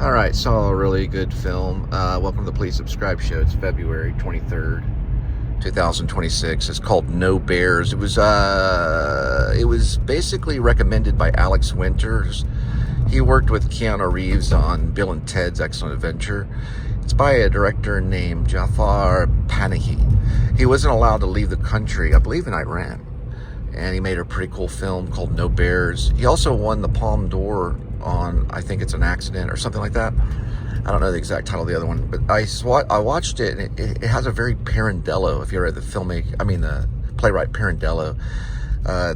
All right, saw a really good film. Welcome to the Please Subscribe show. It's February 23rd, 2026. It's called No Bears. It was basically recommended by Alex Winters. He worked with Keanu Reeves on Bill and Ted's Excellent Adventure. It's by a director named Jafar Panahi. He wasn't allowed to leave the country, I believe in Iran. And he made a pretty cool film called No Bears. He also won the Palme d'Or on, I think it's An Accident or something like that. I don't know the exact title of the other one, but I watched it, and it has a very Pirandello, if you read the playwright Pirandello.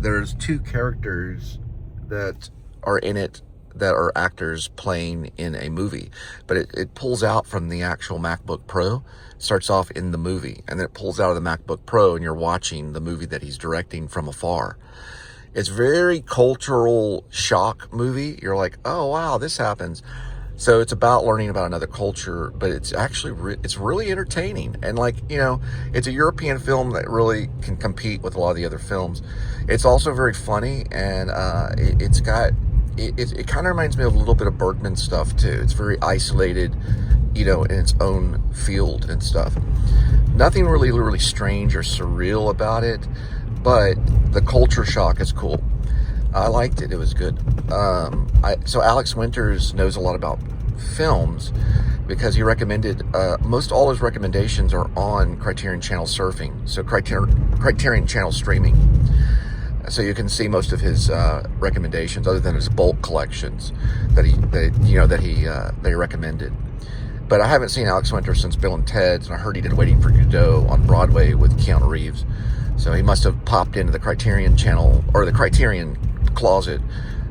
There's two characters that are in it that are actors playing in a movie, but it pulls out from the actual MacBook Pro. Starts off in the movie, and then it pulls out of the MacBook Pro, and you're watching the movie that he's directing from afar. It's very cultural shock movie. You're like, oh wow, this happens. So it's about learning about another culture, but it's actually it's really entertaining. And it's a European film that really can compete with a lot of the other films. It's also very funny, and it kind of reminds me of a little bit of Bergman stuff too. It's very isolated, in its own field and stuff. Nothing really strange or surreal about it, but the culture shock is cool. I liked it. It was good. So Alex Winters knows a lot about films because he recommended, most all his recommendations are on Criterion Channel surfing. So Criterion Channel streaming. So you can see most of his recommendations, other than his bulk collections that he recommended. But I haven't seen Alex Winters since Bill and Ted's, and I heard he did Waiting for Godot on Broadway with Keanu Reeves. So he must have popped into the Criterion Channel or the Criterion closet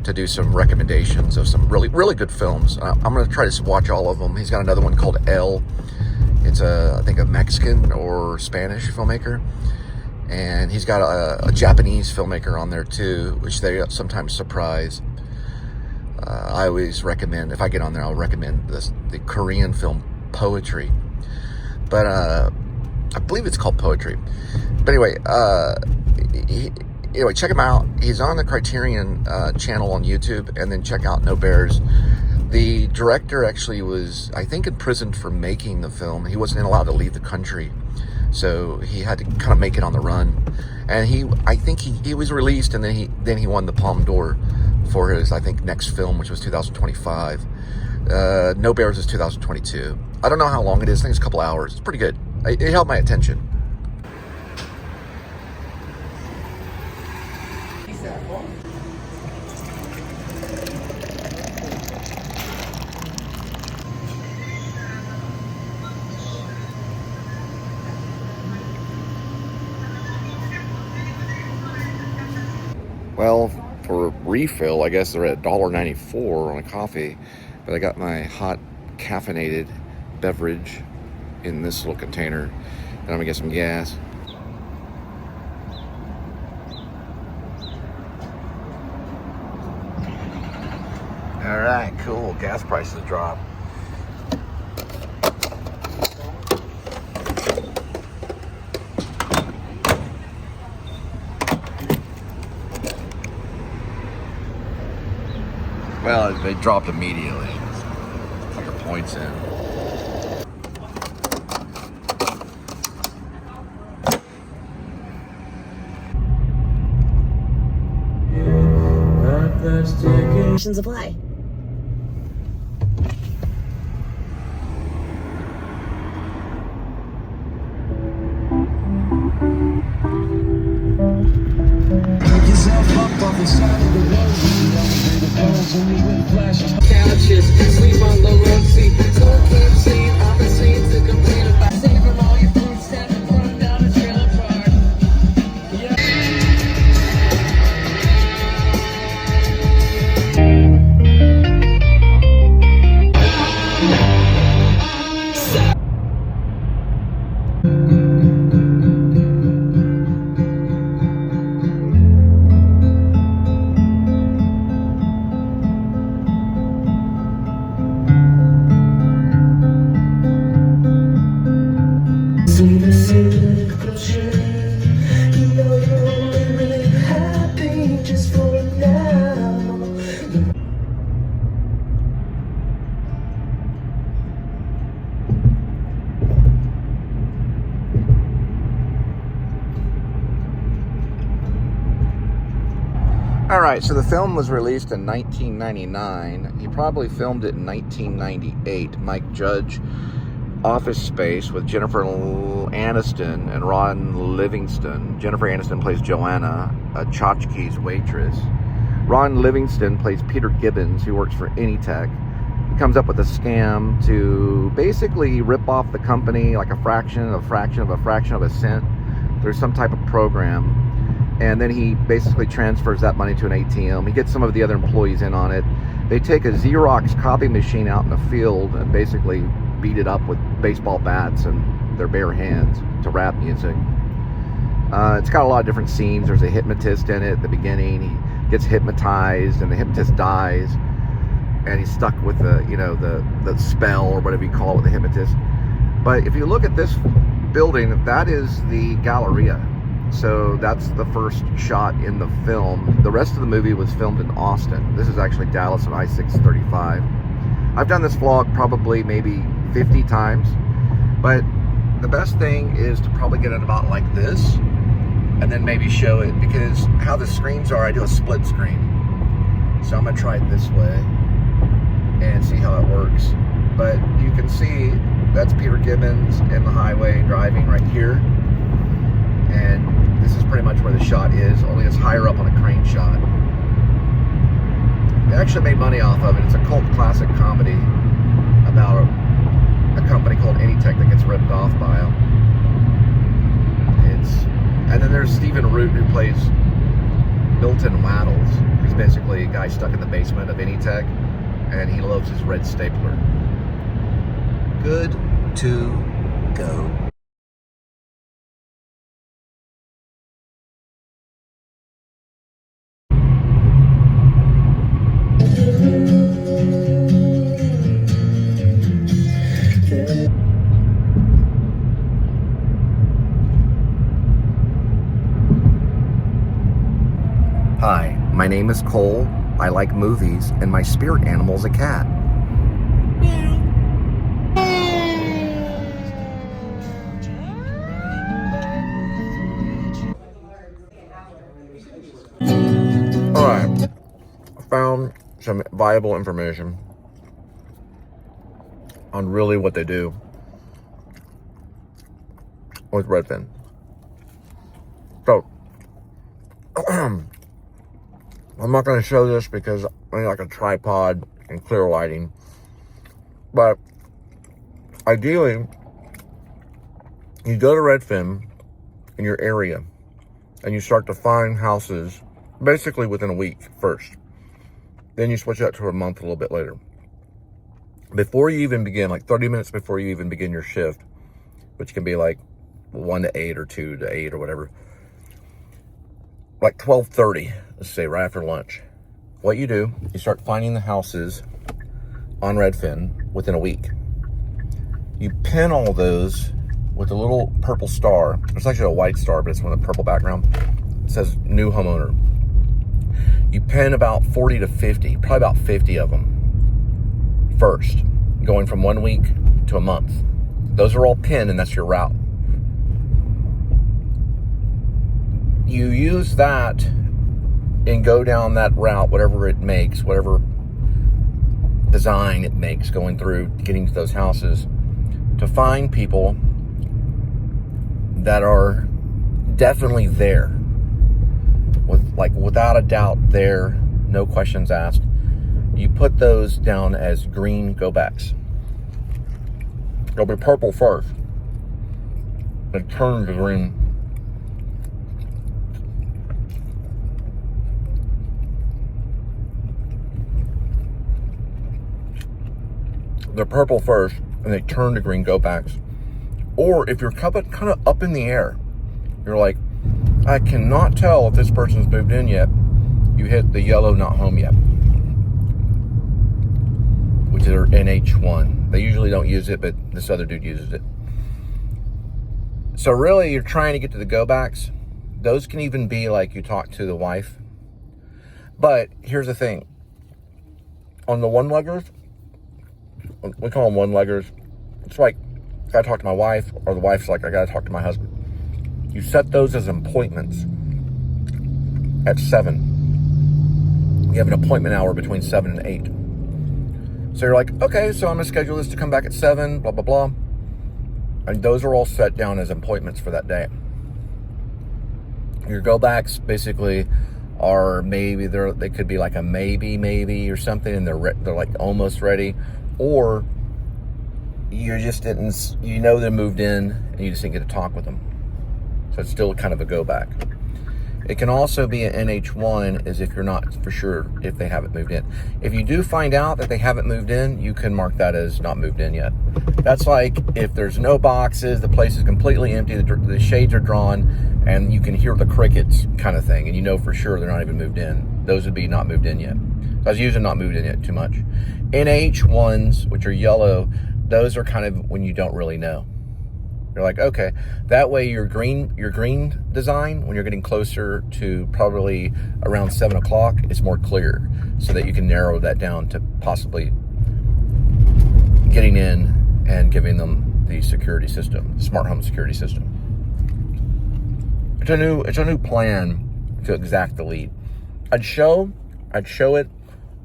to do some recommendations of some really good films. I'm going to try to watch all of them. He's got another one called Elle. It's I think a Mexican or Spanish filmmaker. And he's got a Japanese filmmaker on there too, which they sometimes surprise. I always recommend, if I get on there, I'll recommend the Korean film Poetry. But I believe it's called Poetry. But anyway, check him out. He's on the Criterion channel on YouTube, and then check out No Bears. The director actually was, I think, imprisoned for making the film. He wasn't allowed to leave the country. So he had to kind of make it on the run, and I think he was released, and then he won the Palme d'Or for his, I think, next film, which was 2025. No Bears is 2022. I don't know how long it is. I think it's a couple hours. It's pretty good. It held my attention. Well, for refill, I guess they're at $1.94 on a coffee, but I got my hot caffeinated beverage in this little container, and I'm gonna get some gas. All right, cool. Gas prices drop. Well, they dropped immediately. Put your points in. Conditions apply. Pick yourself up off the side of the road. Couches, sleep on the road seat. So keep seeing on the scene to complain about. Saving all your food stamps and run down a trailer park. All right, so the film was released in 1999. He probably filmed it in 1998. Mike Judge, Office Space with Jennifer Aniston and Ron Livingston. Jennifer Aniston plays Joanna, a tchotchke's waitress. Ron Livingston plays Peter Gibbons, who works for Anytech. He comes up with a scam to basically rip off the company like a fraction of a cent through some type of program. And then he basically transfers that money to an ATM. He gets some of the other employees in on it. They take a Xerox copy machine out in the field and basically beat it up with baseball bats and their bare hands to rap music. It's got a lot of different scenes. There's a hypnotist in it at the beginning. He gets hypnotized and the hypnotist dies. And he's stuck with the spell or whatever you call it with the hypnotist. But if you look at this building, that is the Galleria. So that's the first shot in the film. The rest of the movie was filmed in Austin. This is actually Dallas on I-635. I've done this vlog probably maybe 50 times, but the best thing is to probably get it about like this and then maybe show it, because how the screens are, I do a split screen. So I'm gonna try it this way and see how it works. But you can see that's Peter Gibbons in the highway driving right here. And this is pretty much where the shot is, only it's higher up on a crane shot. They actually made money off of it. It's a cult classic comedy about a company called Anytech that gets ripped off by them. And then there's Stephen Root, who plays Milton Waddles. He's basically a guy stuck in the basement of Anytech, and he loves his red stapler. Good to go. Hi, my name is Cole. I like movies, and my spirit animal is a cat. Alright, I found some viable information on really what they do with redfin. So, I'm not going to show this because I need like a tripod and clear lighting. But ideally, you go to Redfin in your area and you start to find houses basically within a week first. Then you switch that to a month a little bit later. Before you even begin, like 30 minutes before you even begin your shift, which can be like 1 to 8 or 2 to 8 or whatever, like 12:30, let's say right after lunch, what you do, you start finding the houses on Redfin within a week. You pin all those with a little purple star. It's actually a white star, but it's on a purple background. It says new homeowner. You pin about 40 to 50, probably about 50 of them first, going from 1 week to a month. Those are all pinned, and that's your route. You use that and go down that route, whatever it makes, whatever design it makes, going through, getting to those houses, to find people that are definitely there, without a doubt there, no questions asked. You put those down as green go-backs. They'll be purple first, and turn to green. They're purple first, and they turn to green go-backs. Or if you're kind of up in the air, you're like, I cannot tell if this person's moved in yet, you hit the yellow not home yet, which are NH1. They usually don't use it, but this other dude uses it. So really, you're trying to get to the go-backs. Those can even be like you talk to the wife. But here's the thing. On the one-leggers, we call them one-leggers. It's like, I gotta talk to my wife, or the wife's like, I gotta talk to my husband. You set those as appointments at 7. You have an appointment hour between 7 and 8. So you're like, okay, so I'm going to schedule this to come back at 7, blah, blah, blah. And those are all set down as appointments for that day. Your go-backs basically are maybe, they could be like a maybe or something, and they're like almost ready. Or you just didn't, you know they moved in, and you just didn't get to talk with them. So it's still kind of a go-back. It can also be an NH1 as if you're not for sure if they haven't moved in. If you do find out that they haven't moved in, you can mark that as not moved in yet. That's like if there's no boxes, the place is completely empty, the shades are drawn, and you can hear the crickets kind of thing, and you know for sure they're not even moved in. Those would be not moved in yet. So I was using not moved in yet too much. NH1s, which are yellow, those are kind of when you don't really know. You're like, okay, that way your green design, when you're getting closer to probably around 7 o'clock, is more clear, so that you can narrow that down to possibly getting in and giving them the security system, smart home security system. It's a new plan to exact the lead. I'd show it,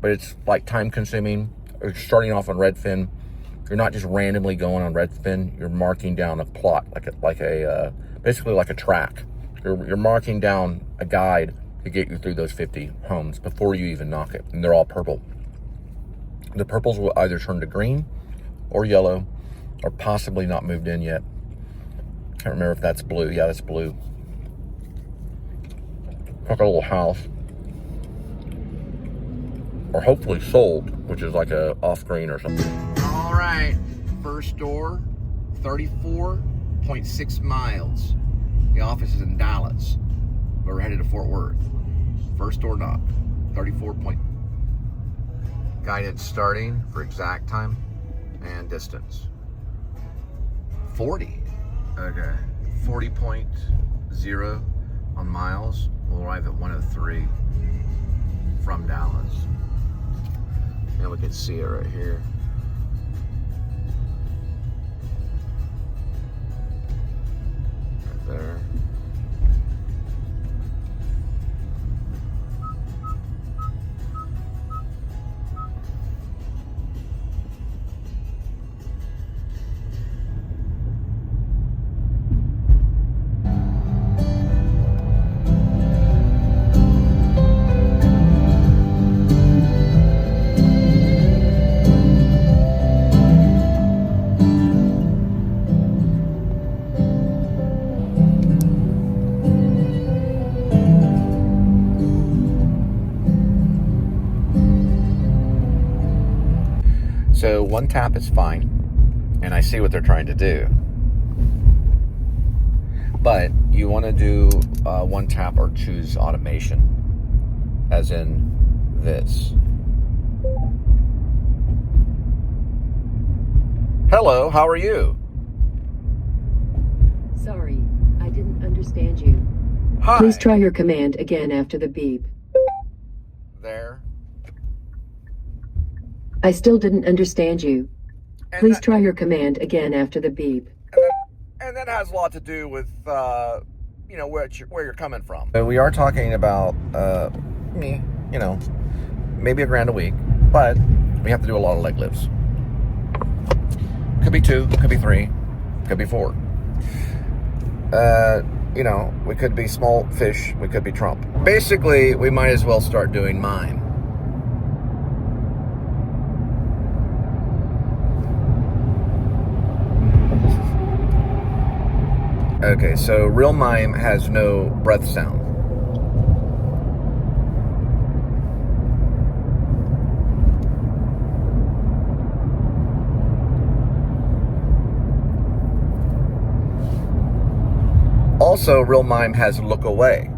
but it's like time consuming. You're starting off on Redfin. You're not just randomly going on Redfin. You're marking down a plot, basically like a track. You're marking down a guide to get you through those 50 homes before you even knock it, and they're all purple. The purples will either turn to green or yellow, or possibly not moved in yet. Can't remember if that's blue. Yeah, that's blue. Like a little house, or hopefully sold, which is like a off green or something. All right, first door, 34.6 miles. The office is in Dallas, but we're headed to Fort Worth. First door knock, 34 point. Guidance starting for exact time and distance. 40. Okay, 40.0 on miles. We'll arrive at 103 from Dallas. And we can see it right here. Right there. So one tap is fine, and I see what they're trying to do. But you want to do one tap or choose automation, as in this. Hello, how are you? Sorry, I didn't understand you. Hi. Please try your command again after the beep. There. I still didn't understand you. And Please that- try your command again after the beep. And that has a lot to do with, where you're coming from. So we are talking about, maybe $1,000 a week, but we have to do a lot of leg lifts. Could be 2, could be 3, could be 4. We could be small fish, we could be Trump. Basically, we might as well start doing mime. Okay, so real mime has no breath sound. Also, real mime has look away.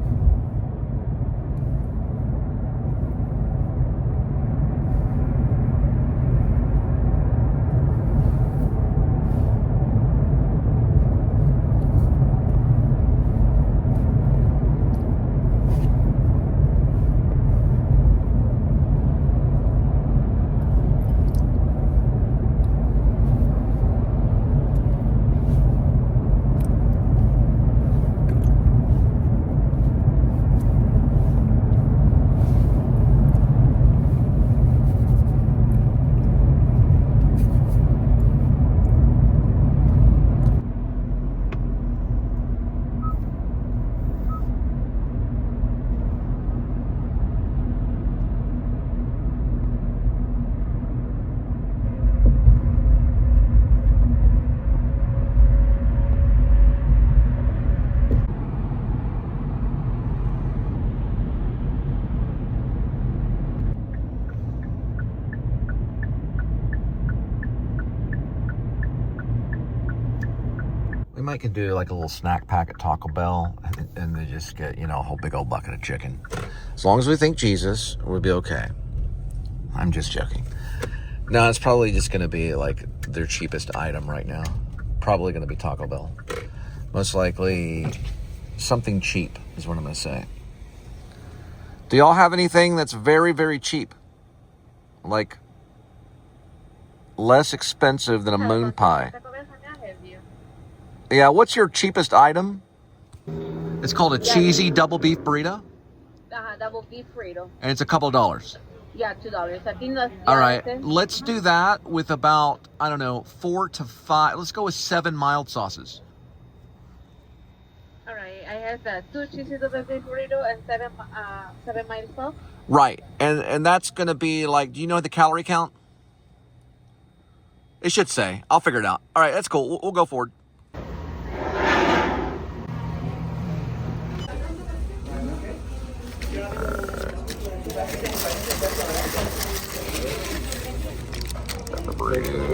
might could do like a little snack pack at Taco Bell and then just get, you know, a whole big old bucket of chicken. As long as we think Jesus, we'll be okay. I'm just joking. No, it's probably just going to be like their cheapest item right now. Probably going to be Taco Bell. Most likely something cheap is what I'm going to say. Do y'all have anything that's very, very cheap? Like less expensive than a moon pie? Yeah, what's your cheapest item? It's called a cheesy double beef burrito? Double beef burrito. And it's a couple of dollars. Yeah, $2. I think that's... All right, let's do that with about, I don't know, 4 to 5. Let's go with 7 mild sauces. All right, I have 2 cheesy double beef burrito and 7 mild sauce. Right, and that's going to be like, do you know the calorie count? It should say. I'll figure it out. All right, that's cool. We'll go forward. The burrito.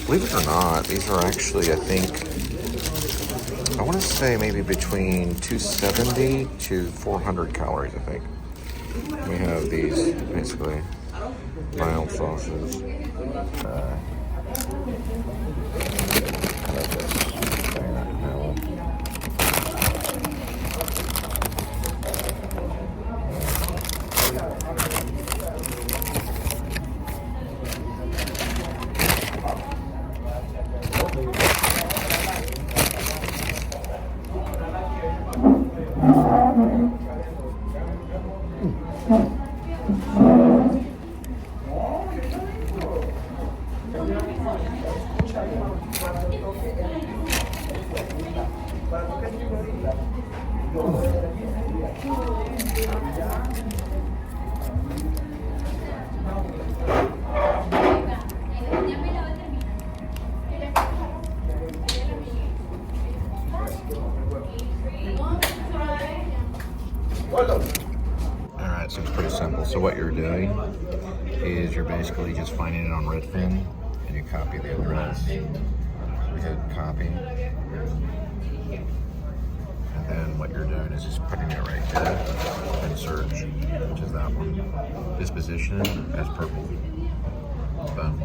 Believe it or not, these are actually, I think, I want to say maybe between 270 to 400 calories, I think. We have these, basically, mild sauces. Kind of this thing right now. Alright, so it's pretty simple. So what you're doing is you're basically just finding it on Redfin and you copy the address. We hit copy. And then what you're doing is just putting it right there and search, which is that one. Disposition as purple. Boom.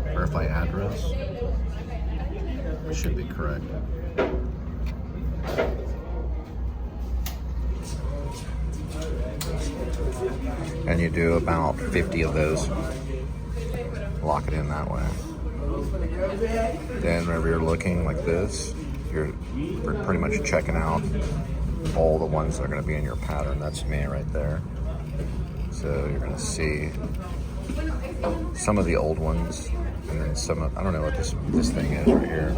Verify address. It should be correct. And you do about 50 of those. Lock it in that way. Then whenever you're looking like this, you're pretty much checking out all the ones that are going to be in your pattern. That's me right there. So you're going to see some of the old ones, and then some of, I don't know what this thing is right here,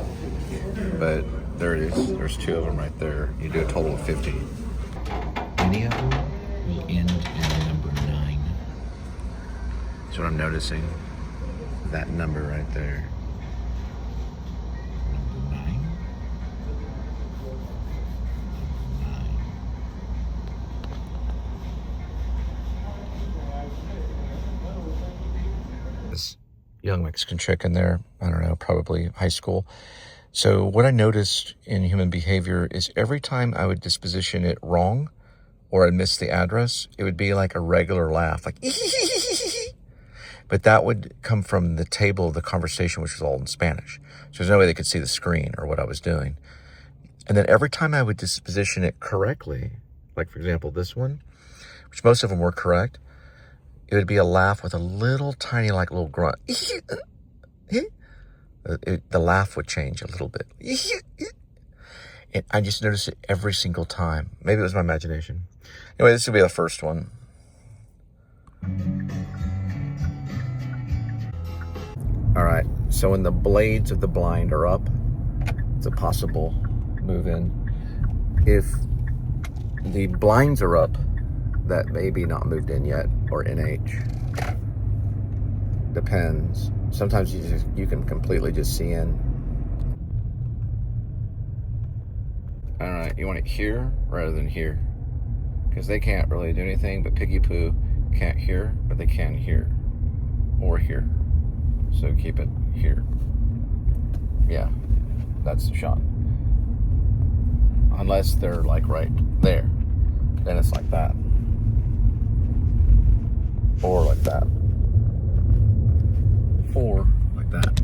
but there it is. There's 2 of them right there. You do a total of 50. Any of them will end in number 9. That's what I'm noticing. That number right there. Number 9. This young Mexican chick in there, I don't know, probably high school. So what I noticed in human behavior is every time I would disposition it wrong or I'd miss the address, it would be like a regular laugh, like but that would come from the table of the conversation, which was all in Spanish. So there's no way they could see the screen or what I was doing. And then every time I would disposition it correctly, like for example, this one, which most of them were correct, it would be a laugh with a little tiny, like little grunt. The laugh would change a little bit. And I just noticed it every single time. Maybe it was my imagination. Anyway, this will be the first one. All right, so when the blades of the blind are up, it's a possible move in. If the blinds are up, that may be not moved in yet, or NH. Depends. Sometimes you can completely just see in. All right, you want it here rather than here, because they can't really do anything, but Piggy Poo can't hear, but they can hear, or hear. So keep it here. Yeah. that's the shot. Unless they're like right there, then it's like that, or like that, or like that.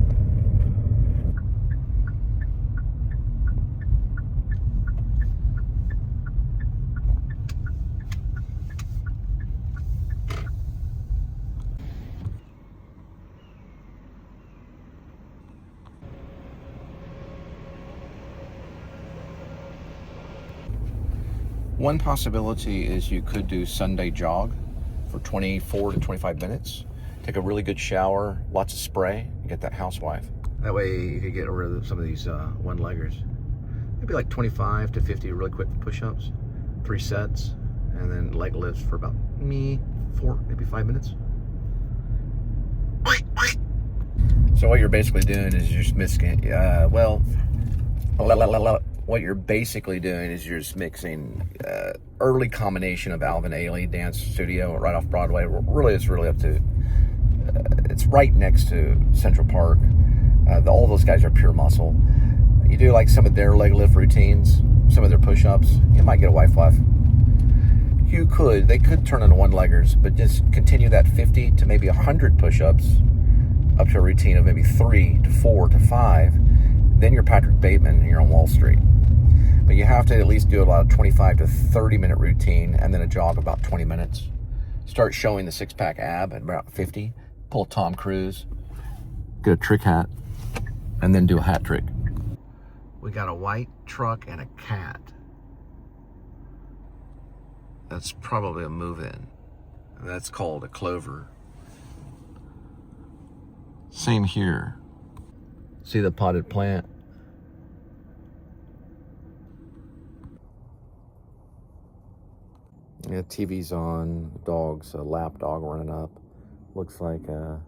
One possibility is you could do Sunday jog for 24 to 25 minutes. Take a really good shower, lots of spray, and get that housewife. That way you could get rid of some of these one-leggers. Maybe like 25 to 50 really quick push-ups, 3 sets, and then leg lifts for about 4, maybe 5 minutes. So what you're basically doing is you're just mixing, what you're basically doing is you're just mixing early combination of Alvin Ailey Dance Studio right off Broadway. Really, it's really up to, it's right next to Central Park. All those guys are pure muscle. You do like some of their leg lift routines, some of their push-ups, you might get a wife laugh. They could turn into one-leggers, but just continue that 50 to maybe 100 push-ups up to a routine of maybe 3 to 4 to 5. Then you're Patrick Bateman and you're on Wall Street. But you have to at least do about a 25 to 30 minute routine and then a jog about 20 minutes. Start showing the 6-pack ab at about 50. Pull Tom Cruise. Get a trick hat. And then do a hat trick. We got a white truck and a cat. That's probably a move-in. That's called a clover. Same here. See the potted plant? Yeah, TV's on, dog's a lap dog running up. Looks like a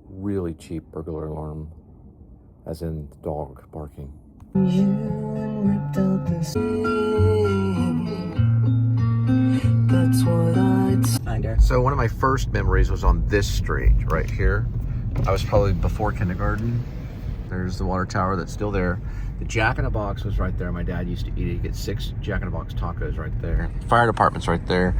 really cheap burglar alarm, as in the dog barking. So one of my first memories was on this street right here. I was probably before kindergarten. There's the water tower that's still there. The Jack in a Box was right there. My dad used to eat it. You get 6 Jack in a Box tacos right there. Fire department's right there.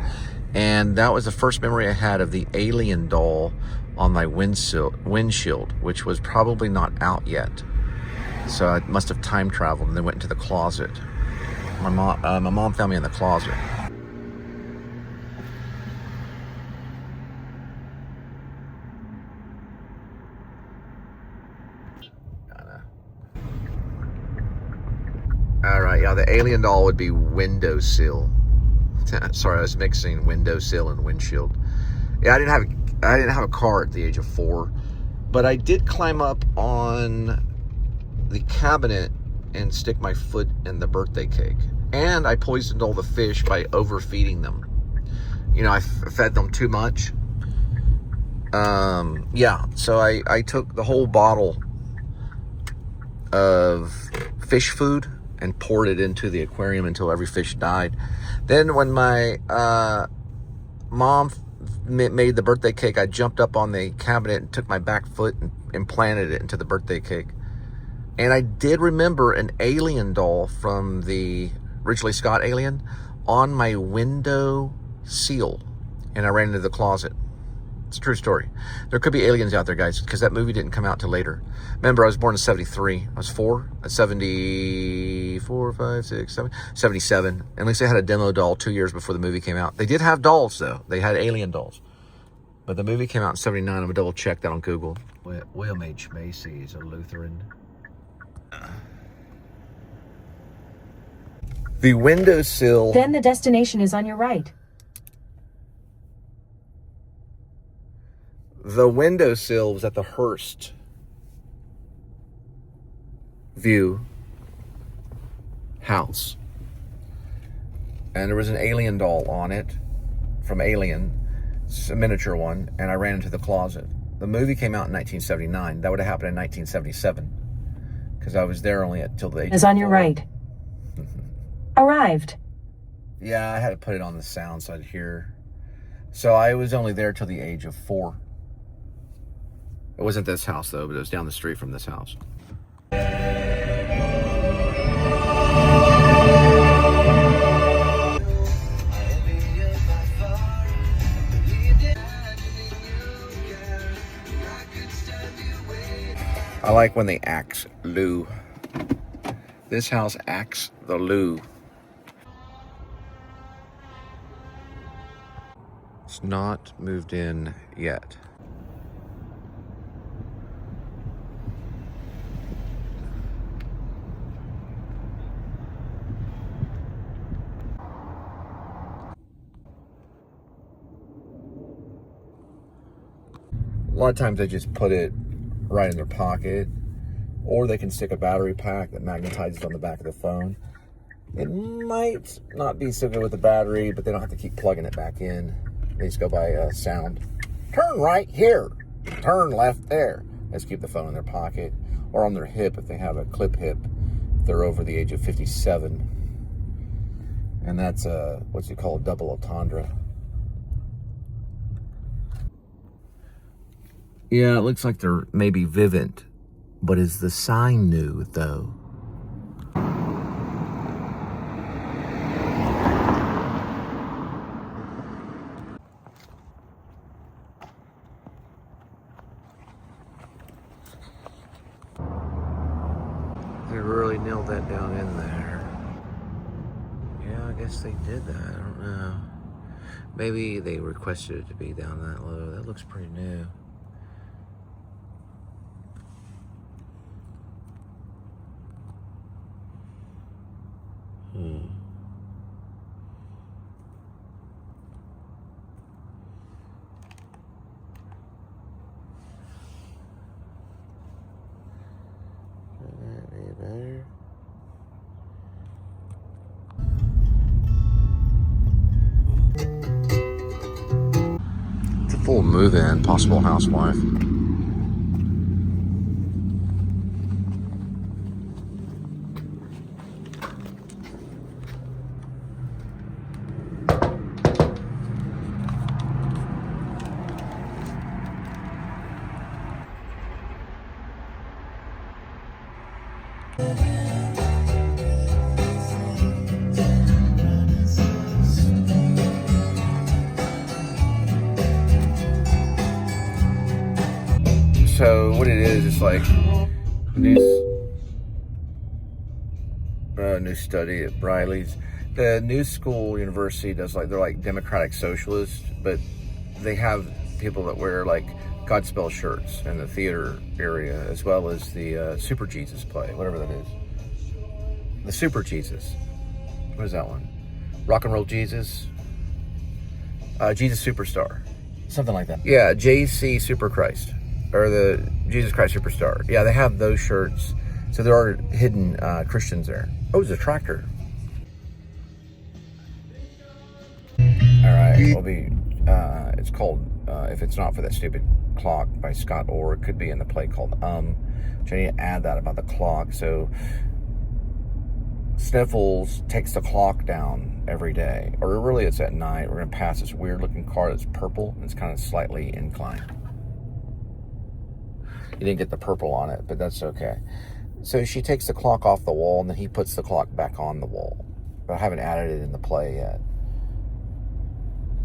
And that was the first memory I had of the alien doll on my windshield, which was probably not out yet. So I must have time traveled and then went into the closet. My mom found me in the closet. All right, yeah, the alien doll would be windowsill. Sorry, I was mixing windowsill and windshield. Yeah, I didn't have a car at the age of 4, but I did climb up on the cabinet and stick my foot in the birthday cake. And I poisoned all the fish by overfeeding them. You know, I fed them too much. Yeah, so I took the whole bottle of fish food and poured it into the aquarium until every fish died. Then when my mom made the birthday cake, I jumped up on the cabinet and took my back foot and implanted it into the birthday cake. And I did remember an alien doll from the Ridley Scott Alien on my window seal, and I ran into the closet. It's a true story. There could be aliens out there, guys, because that movie didn't come out till later. Remember, I was born in 73. I was 4. At 74, 5, 6, 7, 77. At least they had a demo doll 2 years before the movie came out. They did have dolls, though. They had alien dolls. But the movie came out in 79. I'm going to double check that on Google. William H. Macy is a Lutheran. The windowsill. Then the destination is on your right. The windowsill was at the Hearst View house. And there was an alien doll on it from Alien. It's a miniature one. And I ran into the closet. The movie came out in 1979. That would have happened in 1977. Because I was there only until the age Is on your right. Arrived. Yeah, I had to put it on the sound so I'd hear. So I was only there till the age of 4. It wasn't this house, though, but it was down the street from this house. like when they axe loo. This house acts the loo. It's not moved in yet. A lot of times they just put it right in their pocket, or they can stick a battery pack that magnetizes on the back of the phone. It might not be so good with the battery, but they don't have to keep plugging it back in. They just go by sound. Turn right here. Turn left there. They just keep the phone in their pocket or on their hip if they have a clip hip. If they're over the age of 57. And that's what's it called, double entendre. Yeah, it looks like they're maybe Vivint, but is the sign new though? They really nailed that down in there. Yeah, I guess they did that. I don't know. Maybe they requested it to be down that low. That looks pretty new. Better. It's a full move-in, possible housewife. So what it is, it's like new study at Briley's. The New School University does like, they're like democratic socialists, but they have people that wear like Godspell shirts in the theater area, as well as the Super Jesus play, whatever that is. The Super Jesus. What is that one? Rock and Roll Jesus? Jesus Superstar. Something like that. Yeah, JC Super Christ. Or the Jesus Christ Superstar. Yeah, they have those shirts. So there are hidden Christians there. Oh, there's a tractor. All right, we'll be, it's called, If It's Not for That Stupid Clock by Scott Orr. It could be in the play called which I need to add that about the clock. So Sniffles takes the clock down every day. Or really it's at night. We're going to pass this weird looking car that's purple. And it's kind of slightly inclined. You didn't get the purple on it, but that's okay. So she takes the clock off the wall, and then he puts the clock back on the wall. But I haven't added it in the play yet.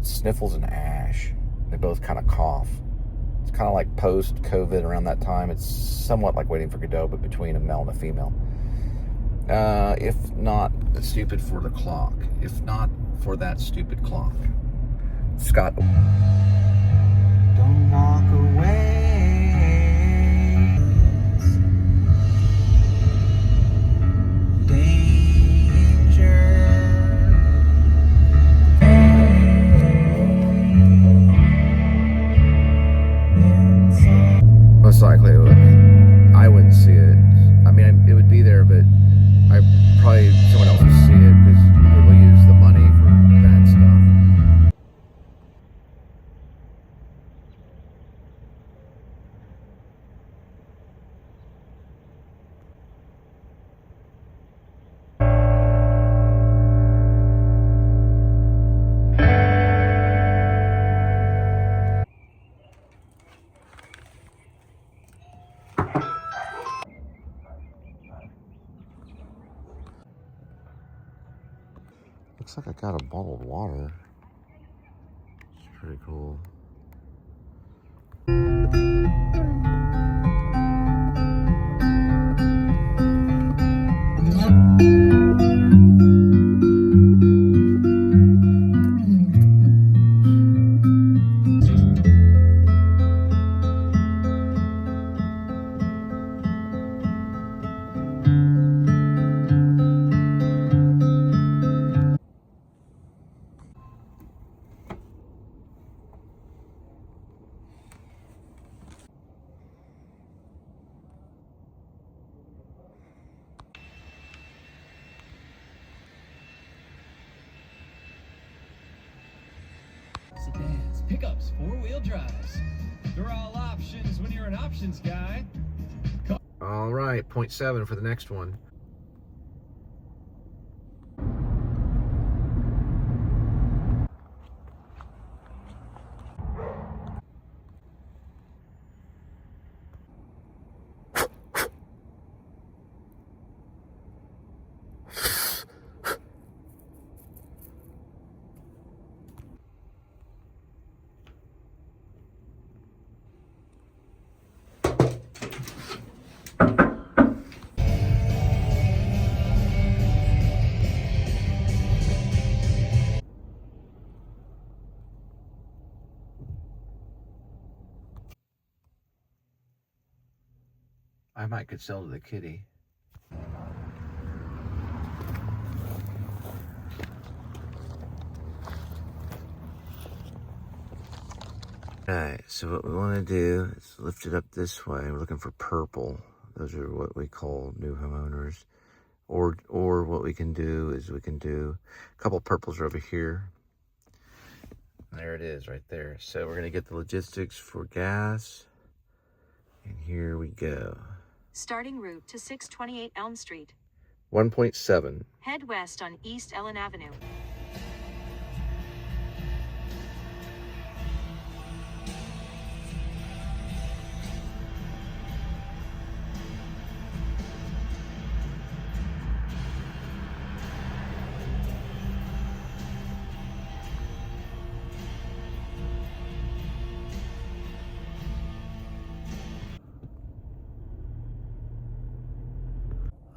Sniffles and Ash. They both kind of cough. It's kind of like post-COVID around that time. It's somewhat like Waiting for Godot, but between a male and a female. If not stupid for the clock. If not for that stupid clock. Scott. Don't walk away. Most likely, I wouldn't see it. I mean, it would be there, but probably someone else would see it because people use the money for bad stuff. Looks like I got a bottle of water. It's pretty cool. pickups, four-wheel drives. They're all options when you're an options guy. All right, 0.7 for the next one. I might could sell to the kitty. Alright, so what we want to do is lift it up this way. We're looking for purple. Those are what we call new homeowners. Or what we can do is we can do a couple purples over here. There it is right there. So we're going to get the logistics for gas. And here we go. Starting route to 628 Elm Street. 1.7. Head west on East Ellen Avenue.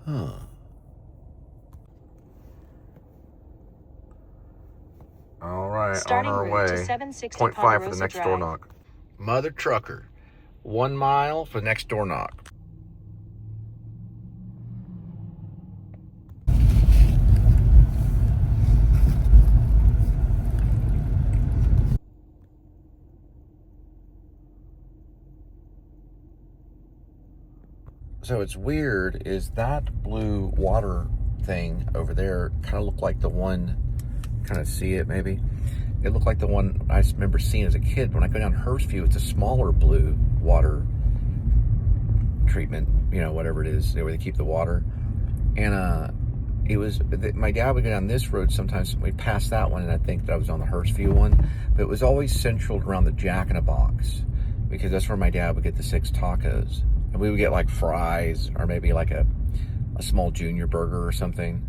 Huh. All right, Starting on our route to way. 760 0.5 for the Ponderosa next door Drive. knock. Mother trucker. 1 mile for the next door knock. So it's weird is that blue water thing over there kind of looked like the one, kind of see it maybe? It looked like the one I remember seeing as a kid. When I go down Hurstview, it's a smaller blue water treatment, you know, whatever it is, where they keep the water. And it was, my dad would go down this road sometimes. We'd pass that one, and I think that I was on the Hurstview one. But it was always central around the Jack in a Box, because that's where my dad would get the 6 tacos. And we would get like fries or maybe like a small junior burger or something.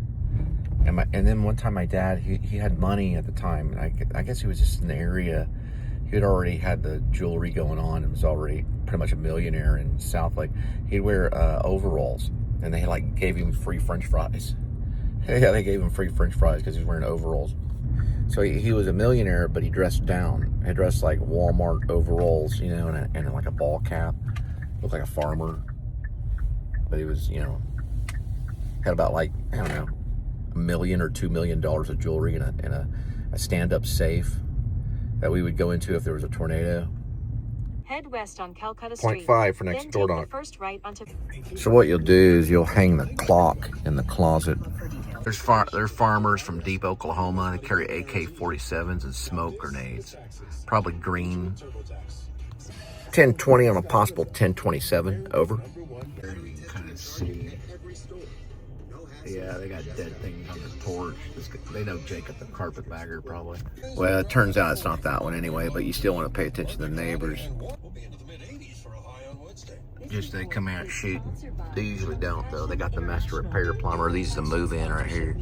And then one time my dad, he had money at the time. And I guess he was just in the area. He had already had the jewelry going on and was already pretty much a millionaire in South Lake. He'd wear overalls, and they like gave him free French fries. Yeah, they gave him free French fries because he was wearing overalls. So he was a millionaire, but he dressed down. He dressed like Walmart overalls, you know, and like a ball cap. Looked like a farmer, but he was, you know, had about like, I don't know, $1 million or $2 million of jewelry in a stand-up safe that we would go into if there was a tornado. Head west on Calcutta Street. 0.5 for next then door take knock. the first right onto. So what you'll do is you'll hang the clock in the closet. There's farmers from deep Oklahoma. They carry AK-47s and smoke grenades, probably green. 1020 on a possible 1027. Over. There you can kind of see. Yeah, they got dead things on the porch. They know Jacob the carpetbagger probably. Well, it turns out it's not that one anyway, but you still want to pay attention to the neighbors. Just they come out shooting. They usually don't though. They got the master repair plumber. These is the move in right here.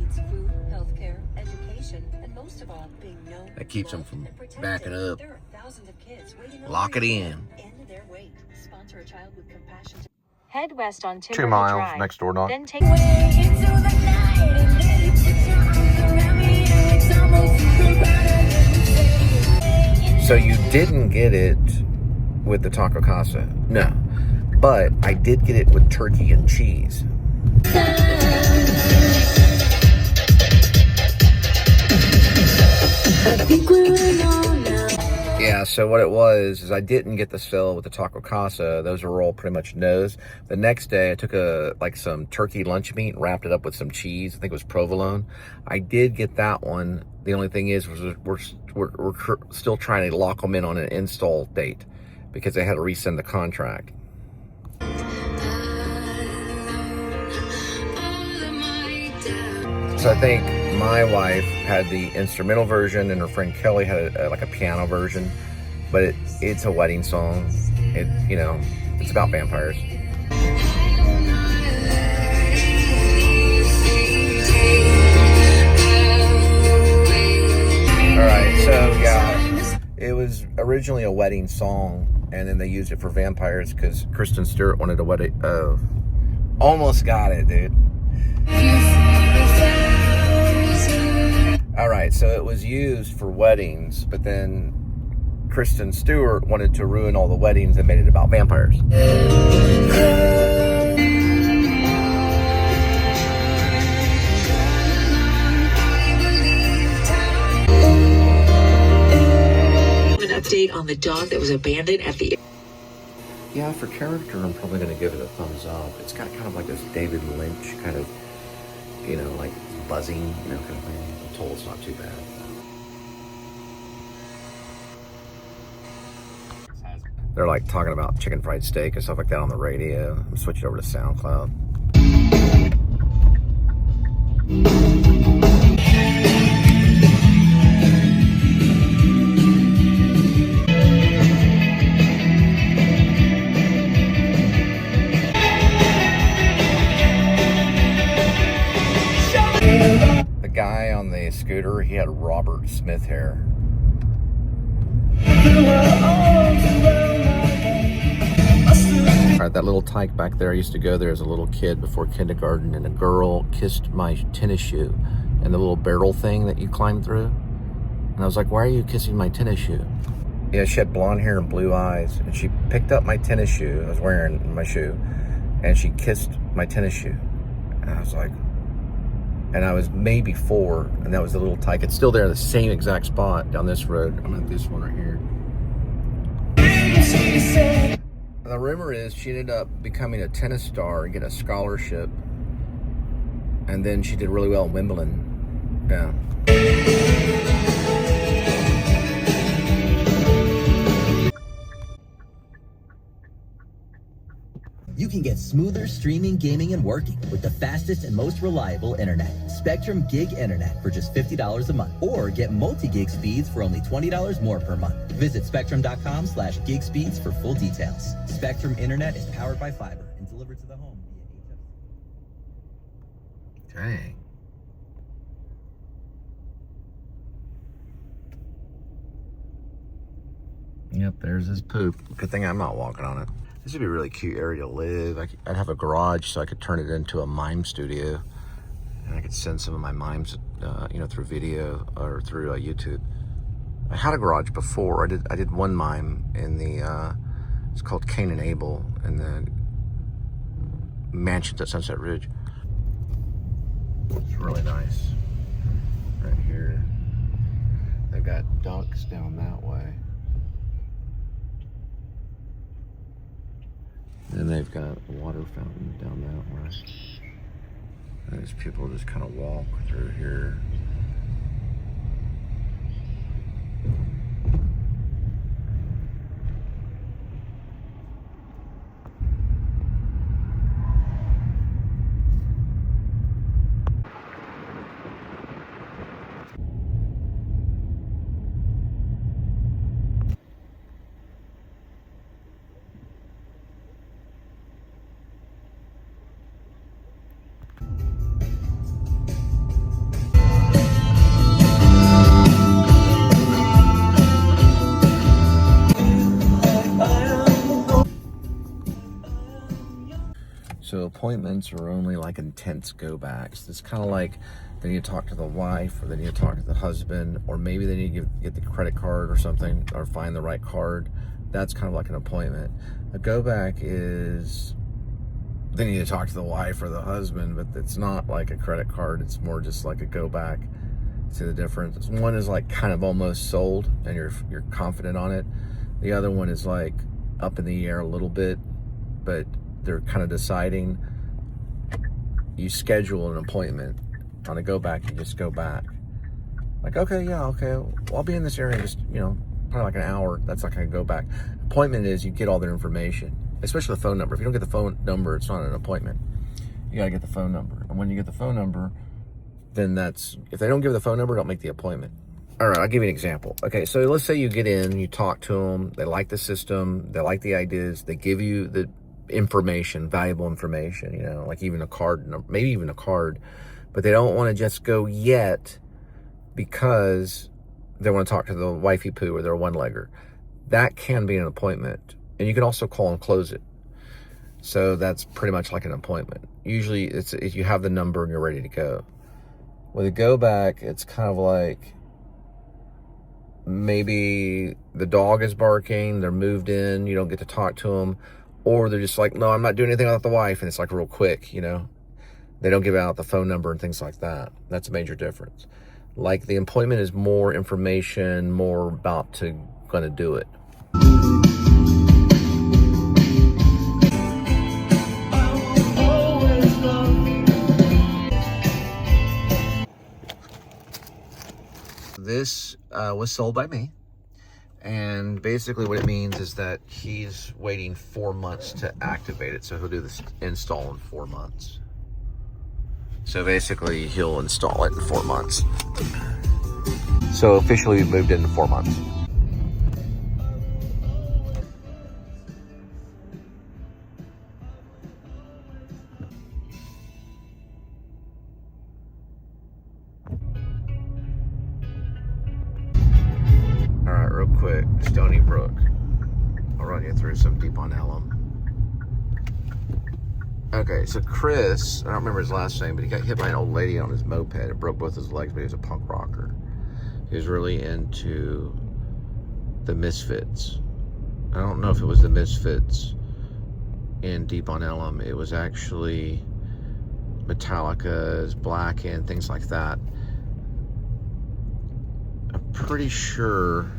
That keeps them from backing up. Lock it in. Head west on Timber 2 miles, Drive. next door knock. Then take. So you didn't get it with the Taco Casa? No. But I did get it with turkey and cheese. Yeah, so what it was is I didn't get the fill with the Taco Casa. Those were all pretty much no's. The next day I took some turkey lunch meat and wrapped it up with some cheese. I think it was provolone. I did get that one The only thing is we're still trying to lock them in on an install date because they had to resend the contract. So I think my wife had the instrumental version and her friend Kelly had like a piano version, but it's a wedding song. It's about vampires. Alright, so yeah, it was originally a wedding song, and then they used it for vampires because Kristen Stewart wanted a wedding. Almost got it, dude. Alright, so it was used for weddings, but then Kristen Stewart wanted to ruin all the weddings and made it about vampires. An update on the dog that was abandoned at the... Yeah, for character, I'm probably going to give it a thumbs up. It's got kind of like this David Lynch kind of, like buzzing, kind of thing. I'm told it's not too bad. They're like talking about chicken fried steak and stuff like that on the radio. I'm switching over to SoundCloud. The guy on the scooter, he had Robert Smith hair. Alright, that little tyke back there, I used to go there as a little kid before kindergarten, and a girl kissed my tennis shoe and the little barrel thing that you climb through. And I was like, why are you kissing my tennis shoe? Yeah, she had blonde hair and blue eyes, and she picked up my tennis shoe. I was wearing my shoe, and she kissed my tennis shoe. And I was like, and I was maybe 4, and that was the little tyke. It's still there in the same exact spot down this road. I'm at this one right here. The rumor is she ended up becoming a tennis star and get a scholarship, and then she did really well in Wimbledon. Yeah. You can get smoother streaming, gaming, and working with the fastest and most reliable internet. Spectrum Gig Internet for just $50 a month. Or get multi-gig speeds for only $20 more per month. Visit spectrum.com/gig speeds for full details. Spectrum Internet is powered by fiber and delivered to the home via HF. Dang. Yep, there's his poop. Good thing I'm not walking on it. This would be a really cute area to live. I'd have a garage so I could turn it into a mime studio, and I could send some of my mimes, through video or through YouTube. I had a garage before. I did one mime in the. It's called Cain and Abel in the mansions at Sunset Ridge. It's really nice. Right here, they've got ducks down that way. And they've got a water fountain down that way. And there's people just kind of walk through here. So appointments are only like intense go-backs. It's kind of like they need to talk to the wife, or they need to talk to the husband, or maybe they need to get the credit card or something, or find the right card. That's kind of like an appointment. A go-back is they need to talk to the wife or the husband, but it's not like a credit card. It's more just like a go-back. See the difference? One is like kind of almost sold, and you're confident on it. The other one is like up in the air a little bit, but they're kind of deciding. You schedule an appointment. On a go back, you just go back. Like, okay, yeah, okay. Well, I'll be in this area in just, probably like an hour. That's not going to go back. Appointment is you get all their information, especially the phone number. If you don't get the phone number, it's not an appointment. You got to get the phone number. And when you get the phone number, then if they don't give the phone number, don't make the appointment. All right, I'll give you an example. Okay, so let's say you get in, you talk to them, they like the system, they like the ideas, they give you the information, valuable information, like even a card, maybe even a card, but they don't want to just go yet because they want to talk to the wifey poo or their one-legger. That can be an appointment. And you can also call and close it. So that's pretty much like an appointment. Usually it's if you have the number and you're ready to go. With a go back, it's kind of like maybe the dog is barking, they're moved in, you don't get to talk to them, or they're just like, no, I'm not doing anything without the wife, and it's like real quick, They don't give out the phone number and things like that. That's a major difference. Like the appointment is more information, more about gonna do it. This was sold by me, and basically what it means is that he's waiting 4 months to activate it, so he'll do this install in 4 months. So basically he'll install it in 4 months. So officially we moved in 4 months. Real quick, Stony Brook. I'll run you through some deep on Elm. Okay, so Chris, I don't remember his last name, but he got hit by an old lady on his moped. It broke both his legs, but he was a punk rocker. He was really into the Misfits. I don't know if it was the Misfits in Deep on Elm. It was actually Metallica's Black and things like that. I'm pretty sure.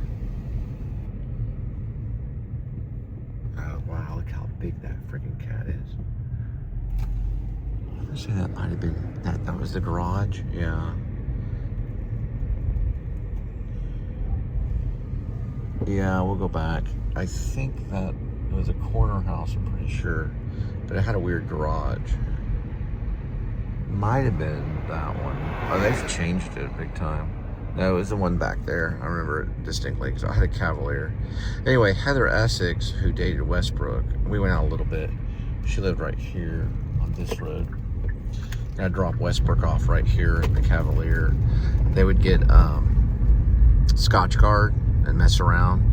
Oh wow, look how big that freaking cat is. Let's see, that might have been that was the garage. Yeah. Yeah, we'll go back. I think that it was a corner house, I'm pretty sure. But it had a weird garage. Might have been that one. Oh, they've changed it big time. No, it was the one back there. I remember it distinctly because I had a Cavalier. Anyway, Heather Essex, who dated Westbrook, we went out a little bit. She lived right here on this road. And I dropped Westbrook off right here in the Cavalier. They would get Scotch Guard and mess around.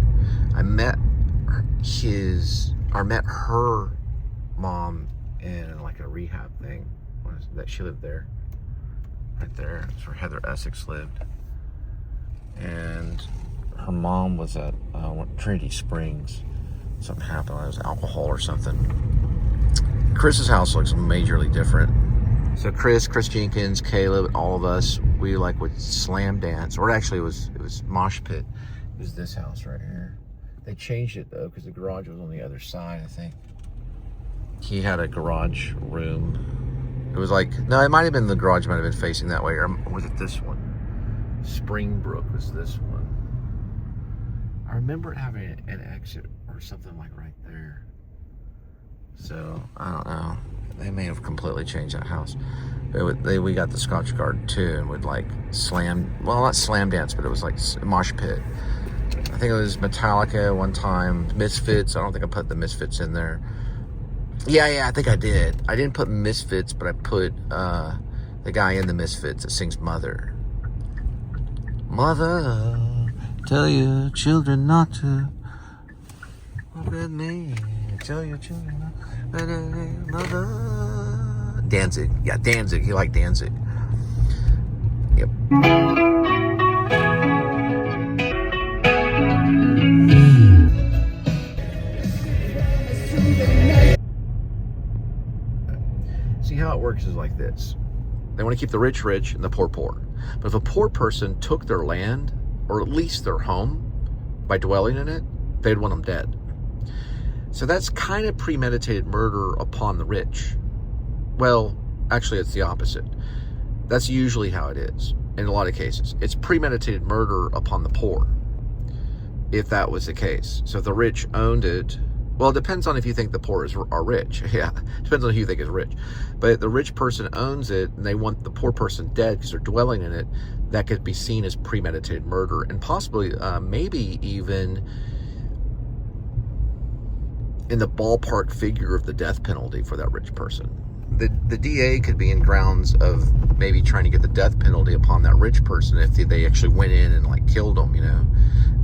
I met her mom in like a rehab thing. That she lived there. Right there. That's where Heather Essex lived. And her mom was at Trinity Springs. Something happened. It was alcohol or something. Chris's house looks majorly different. So Chris Jenkins, Caleb, all of us, we like would slam dance. Or actually it was mosh pit. It was this house right here. They changed it though because the garage was on the other side, I think. He had a garage room. It was like, no, it might have been the garage might have been facing that way. Or was it this one? Springbrook was this one. I remember it having an exit or something like right there. So, I don't know. They may have completely changed that house. We got the Scotch Guard too and would like not slam dance, but it was like a mosh pit. I think it was Metallica one time, Misfits. I don't think I put the Misfits in there. Yeah, I think I did. I didn't put Misfits, but I put the guy in the Misfits that sings Mother. Mother, tell your children not to look at me. Tell your children not to. Mother. Danzig. Yeah, Danzig. He liked Danzig. Yep. See how it works is like this. They want to keep the rich rich and the poor poor. But if a poor person took their land, or at least their home, by dwelling in it, they'd want them dead. So that's kind of premeditated murder upon the rich. Well, actually it's the opposite. That's usually how it is. in a lot of cases. It's premeditated murder upon the poor, if that was the case. So if the rich owned it, well, it depends on if you think the poor are rich. Yeah, depends on who you think is rich. But if the rich person owns it and they want the poor person dead because they're dwelling in it, that could be seen as premeditated murder, and possibly maybe even in the ballpark figure of the death penalty for that rich person. The DA could be in grounds of maybe trying to get the death penalty upon that rich person if they actually went in and like killed them, you know.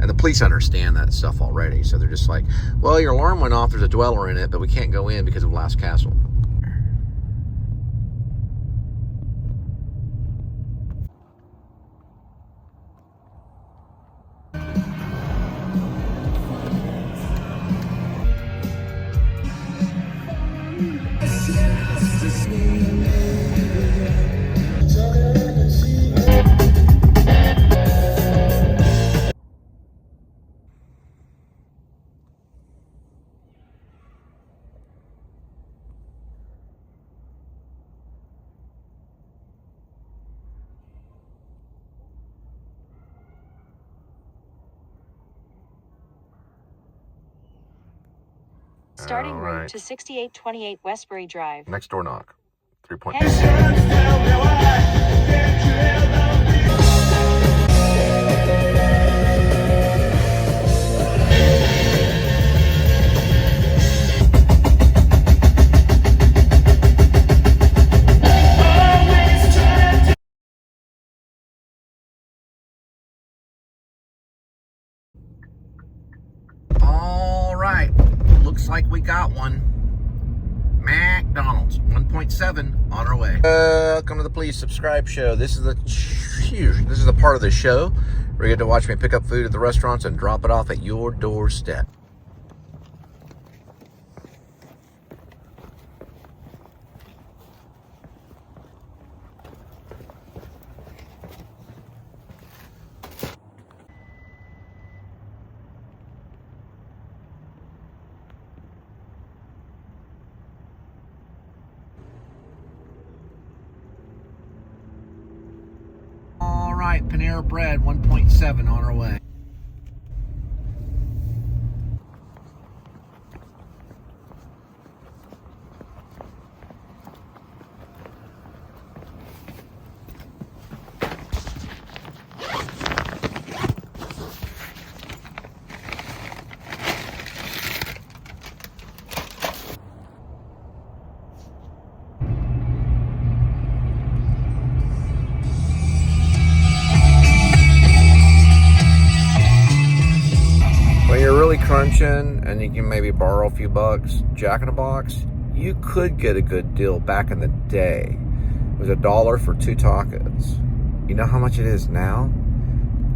And the police understand that stuff already, so they're just like, well, your alarm went off, there's a dweller in it, but we can't go in because of Last Castle. Starting All right. route to 6828 Westbury Drive. Next door knock. 3.8. All right, looks like we got one. McDonald's 1.7 on our way. Welcome to the Please Subscribe show. This is the part of the show where you get to watch me pick up food at the restaurants and drop it off at your doorstep. All right, Panera Bread 1.7 on our way. When you're really crunching and you can maybe borrow a few bucks, Jack in the Box, you could get a good deal back in the day. It was $1 for 2 tacos. You know how much it is now?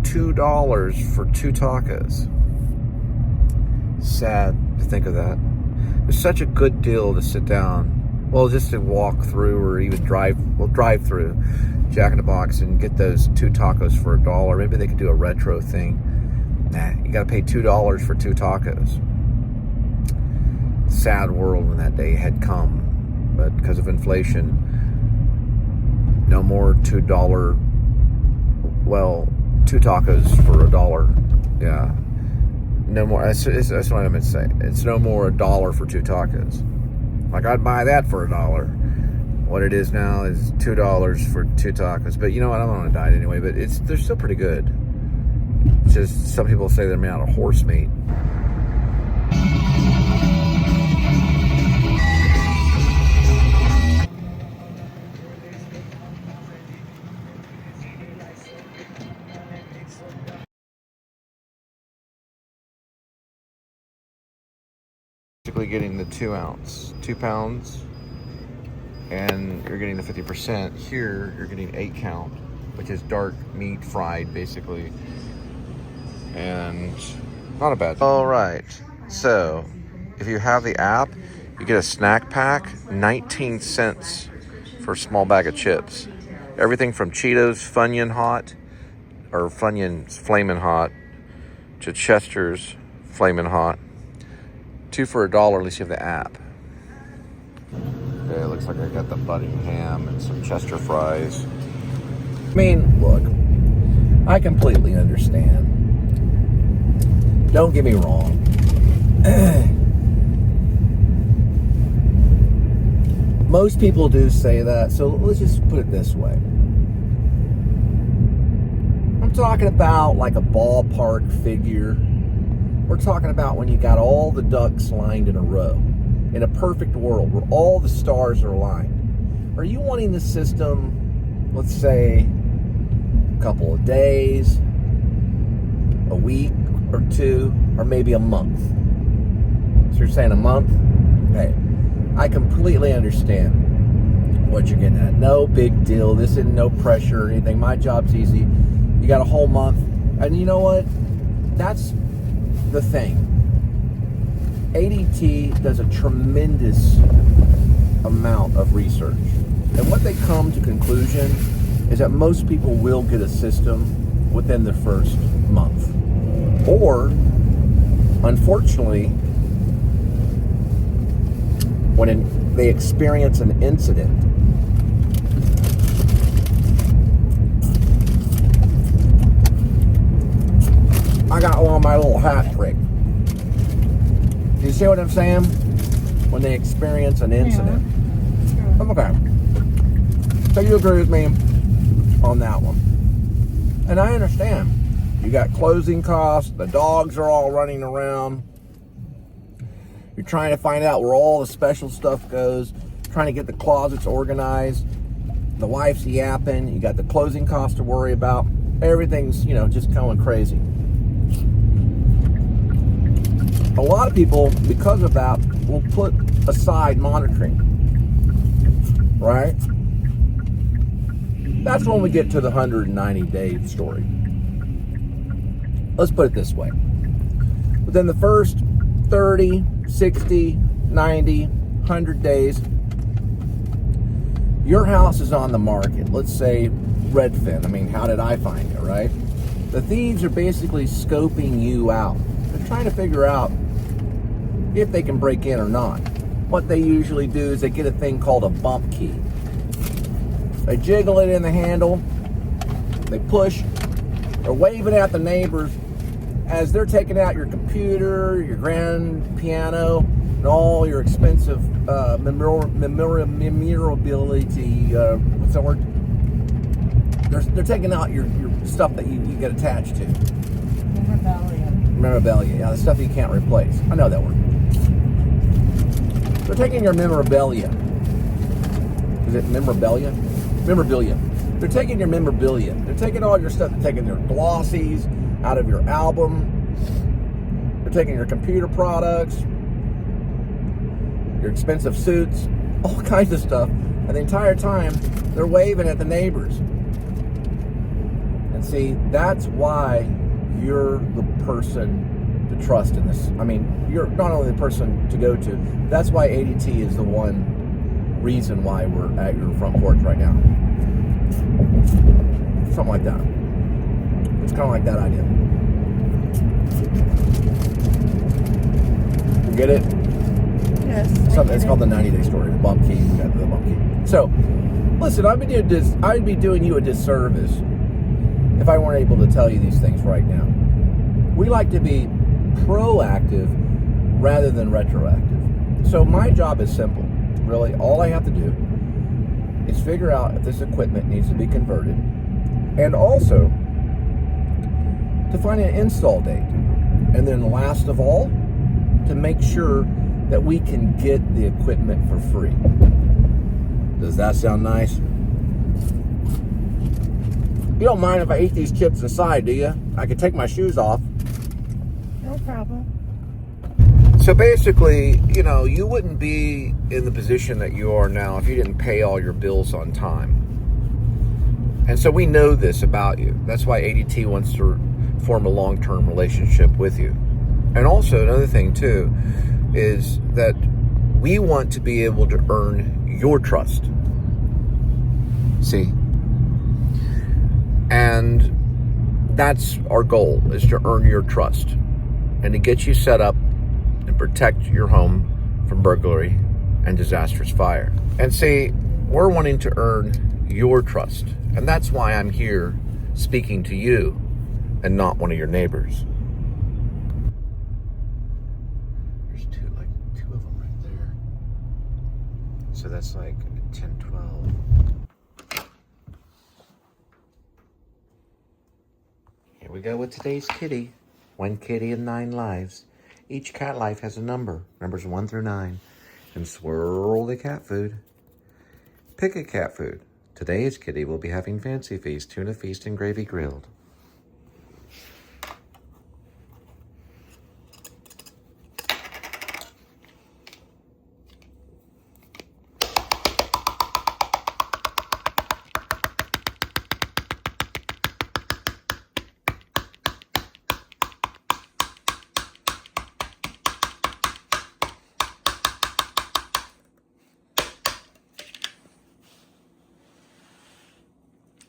$2 for 2 tacos. Sad to think of that. It's such a good deal to sit down, well, just to walk through or even drive through Jack in the Box and get those 2 tacos for $1. Maybe they could do a retro thing. Nah, you gotta pay $2 for 2 tacos. Sad world when that day had come, but because of inflation, no more $2. Well, 2 tacos for $1. Yeah, no more. That's what I meant to say. It's no more $1 for 2 tacos. Like I'd buy that for $1. What it is now is $2 for 2 tacos. But you know what? I'm on a diet anyway. But they're still pretty good. It's just some people say they're made out of horse meat. Basically getting the 2 ounce, 2 pounds, and you're getting the 50%. Here, you're getting 8 count, which is dark meat fried, basically. And not a bad. All right, so if you have the app, you get a snack pack, 19 cents for a small bag of chips. Everything from Cheetos Funyun Hot, or Funyuns Flamin' Hot, to Chester's Flamin' Hot. 2 for $1, at least you have the app. Okay, it looks like I got the budding ham and some Chester fries. mean, look, I completely understand. Don't get me wrong. Most people do say that, so let's just put it this way. I'm talking about like a ballpark figure. We're talking about when you got all the ducks lined in a row, in a perfect world where all the stars are aligned. Are you wanting the system, let's say, a couple of days, a week or two, or maybe a month? So you're saying a month? Okay. I completely understand what you're getting at. No big deal. This isn't no pressure or anything. My job's easy. You got a whole month. And you know what? That's the thing. ADT does a tremendous amount of research. And what they come to conclusion is that most people will get a system within the first month. Or, unfortunately, when they experience an incident, I got on my little hat trick. Do you see what I'm saying? When they experience an incident. Yeah. Okay. So you agree with me on that one. And I understand. You got closing costs, the dogs are all running around. You're trying to find out where all the special stuff goes, trying to get the closets organized. The wife's yapping. You got the closing costs to worry about. Everything's, just going crazy. A lot of people, because of that, will put aside monitoring. Right? That's when we get to the 190-day story. Let's put it this way. Within the first 30, 60, 90, 100 days, your house is on the market. Let's say Redfin. I mean, how did I find it, right? The thieves are basically scoping you out. They're trying to figure out if they can break in or not. What they usually do is they get a thing called a bump key. They jiggle it in the handle, they push, they're waving at the neighbors as they're taking out your computer, your grand piano, and all your expensive memorability, what's that word? They're taking out your stuff that you get attached to. Memorabilia, yeah, the stuff you can't replace. I know that word. They're taking your memorabilia. Is it memorabilia? Memorabilia. They're taking your memorabilia. They're taking all your stuff. They're taking your glossies out of your album. They're taking your computer products, your expensive suits, all kinds of stuff. And the entire time, they're waving at the neighbors. And see, that's why you're the person to trust in this. I mean, you're not only the person to go to, that's why ADT is the one reason why we're at your front porch right now. Something like that. It's kind of like that idea. You get it? Yes. It's called the 90-day story. The bump key. We got the bump key. So, listen, I'd be doing you a disservice if I weren't able to tell you these things right now. We like to be proactive rather than retroactive. So my job is simple. Really, all I have to do is figure out if this equipment needs to be converted, and also to find an install date. And then last of all, to make sure that we can get the equipment for free. Does that sound nice? You don't mind if I eat these chips inside, do you? I could take my shoes off. No problem. So basically, you wouldn't be in the position that you are now if you didn't pay all your bills on time. And so we know this about you. That's why ADT wants to form a long-term relationship with you. And also another thing too is that we want to be able to earn your trust. See? And that's our goal, is to earn your trust and to get you set up and protect your home from burglary and disastrous fire. And see, we're wanting to earn your trust And that's why I'm here speaking to you and not one of your neighbors. There's two of them right there. So that's like 10, 12. Here we go with today's kitty. 1 kitty and 9 lives. Each cat life has a number, numbers 1 through 9. And swirl the cat food. Pick a cat food. Today's kitty will be having Fancy Feast, tuna feast, and gravy grilled.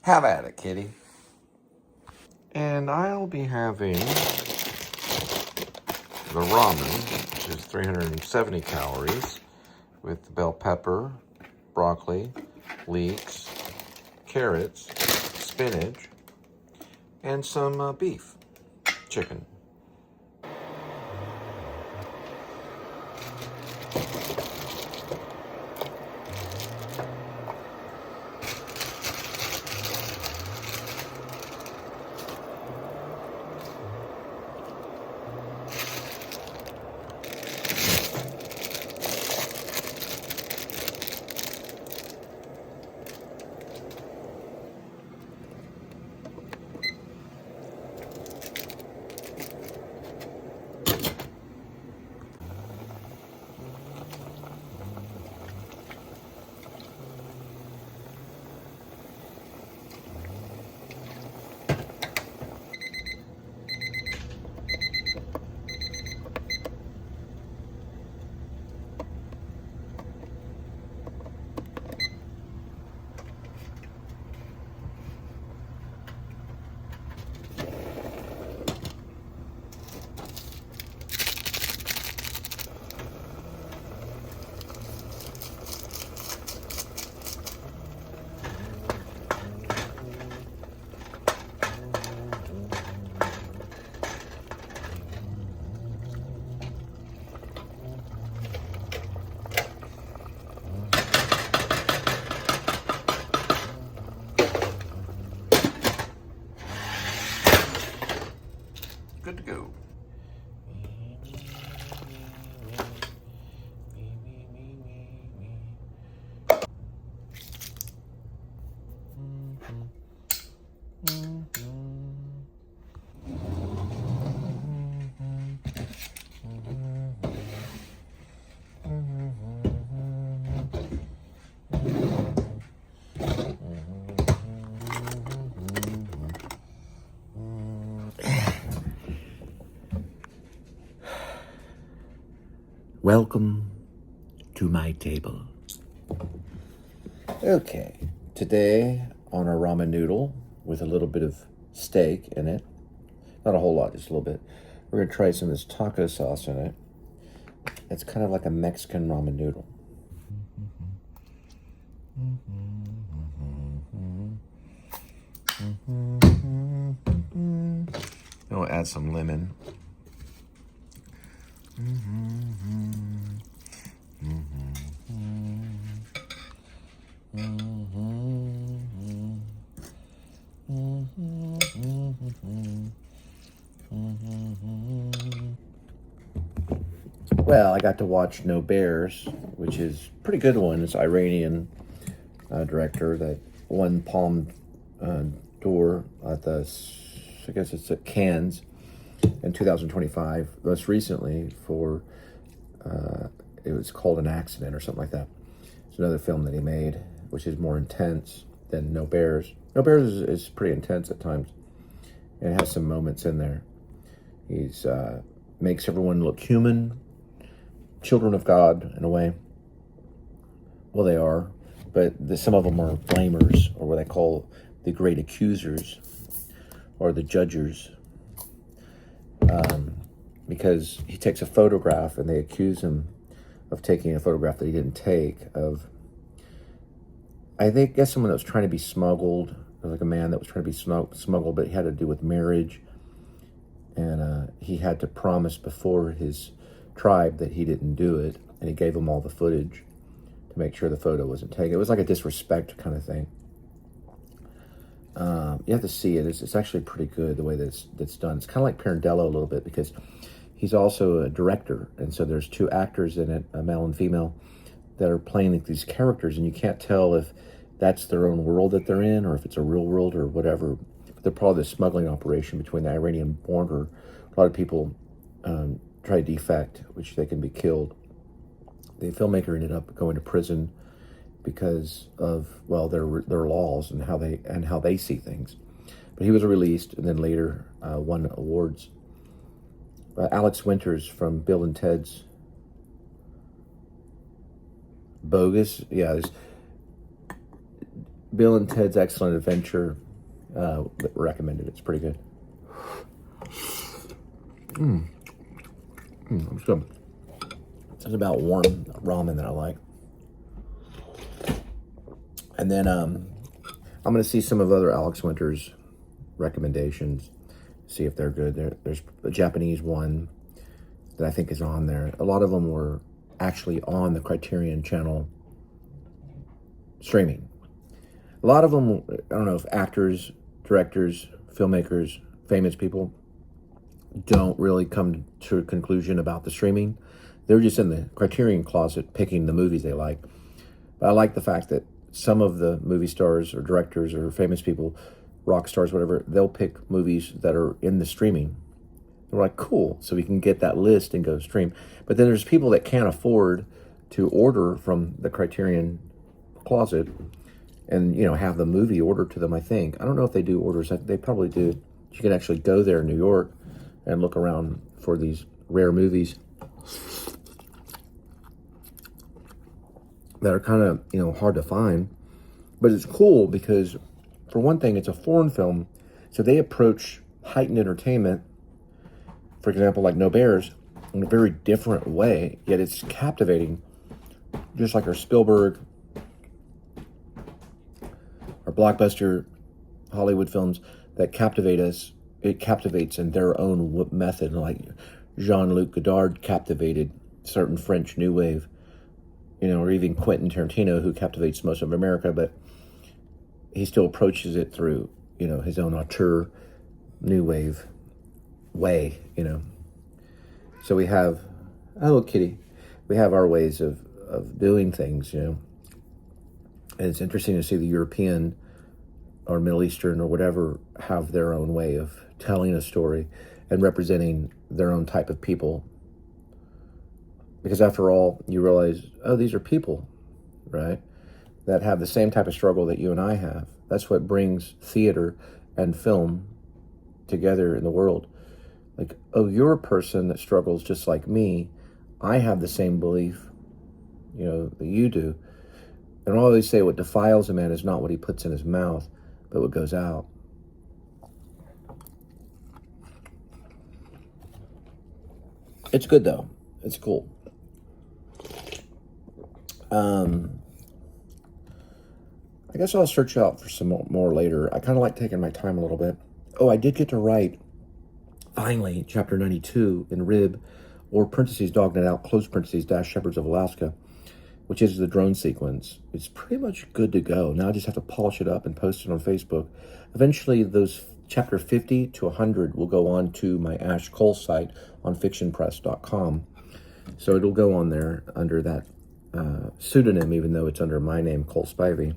Have at it, kitty. And I'll be having the ramen, which is 370 calories, with the bell pepper, broccoli, leeks, carrots, spinach, and some beef, chicken. Good to go. Welcome to my table. Okay, today on our ramen noodle with a little bit of steak in it, not a whole lot, just a little bit. We're gonna try some of this taco sauce in it. It's kind of like a Mexican ramen noodle. Then we'll add some lemon. Well, I got to watch No Bears, which is a pretty good one. It's Iranian director that won Palme d'Or at the, I guess it's at Cannes in 2025. Most recently for, it was called An Accident or something like that. It's another film that he made, which is more intense than No Bears. No Bears is pretty intense at times. And it has some moments in there. He's makes everyone look human, children of God in a way. Well, they are, but some of them are blamers, or what they call the great accusers, or the judgers. Because he takes a photograph and they accuse him of taking a photograph that he didn't take of, I guess someone that was trying to be smuggled There was like a man that was trying to be smuggled, but it had to do with marriage. And he had to promise before his tribe that he didn't do it. And he gave them all the footage to make sure the photo wasn't taken. It was like a disrespect kind of thing. You have to see it. It's actually pretty good the way that it's done. It's kind of like Pirandello a little bit, because he's also a director. And so there's two actors in it, a male and female, that are playing these characters. And you can't tell if that's their own world that they're in or if it's a real world or whatever. They're part of the smuggling operation between the Iranian border. A lot of people try to defect, which they can be killed. The filmmaker ended up going to prison because of, well, their laws and how they see things. But he was released and then later won awards. Alex Winters from Bill and Ted's Bogus, yeah, there's Bill and Ted's Excellent Adventure. Recommended. It's pretty good. It's good. It's about warm ramen that I like. And then I'm going to see some of other Alex Winters' recommendations, see if they're good. There's a Japanese one that I think is on there. A lot of them were actually on the Criterion Channel streaming. A lot of them, I don't know if actors, directors, filmmakers, famous people don't really come to a conclusion about the streaming. They're just in the Criterion closet picking the movies they like. But I like the fact that some of the movie stars or directors or famous people, rock stars, whatever, they'll pick movies that are in the streaming. They're like, cool, so we can get that list and go stream. But then there's people that can't afford to order from the Criterion closet and, you know, have the movie ordered to them, I think. I don't know if they do orders. They probably do. You can actually go there in New York and look around for these rare movies that are kind of, you know, hard to find. But it's cool because, for one thing, it's a foreign film, so they approach heightened entertainment, for example, like No Bears, in a very different way, yet it's captivating. Just like our Spielberg, our blockbuster Hollywood films that captivate us, it captivates in their own method. Like Jean-Luc Godard captivated certain French New Wave, you know, or even Quentin Tarantino, who captivates most of America, but he still approaches it through, you know, his own auteur New Wave way, you know. So we have, hello kitty, we have our ways of doing things, you know. And it's interesting to see the European or Middle Eastern or whatever have their own way of telling a story and representing their own type of people. Because after all, you realize, oh, these are people, right, that have the same type of struggle that you and I have. That's what brings theater and film together in the world. Like, oh, you're a person that struggles just like me. I have the same belief, you know, that you do. And I always say what defiles a man is not what he puts in his mouth, but what goes out. It's good, though. It's cool. I guess I'll search out for some more later. I kind of like taking my time a little bit. Oh, I did get to write, finally, chapter 92 in Rib, or parentheses, Dog Night Out, close parentheses, dash Shepherds of Alaska, which is the drone sequence. It's pretty much good to go. Now I just have to polish it up and post it on Facebook. Eventually, those chapter 50 to 100 will go on to my Ash Cole site on fictionpress.com. So it'll go on there under that pseudonym, even though it's under my name, Cole Spivey.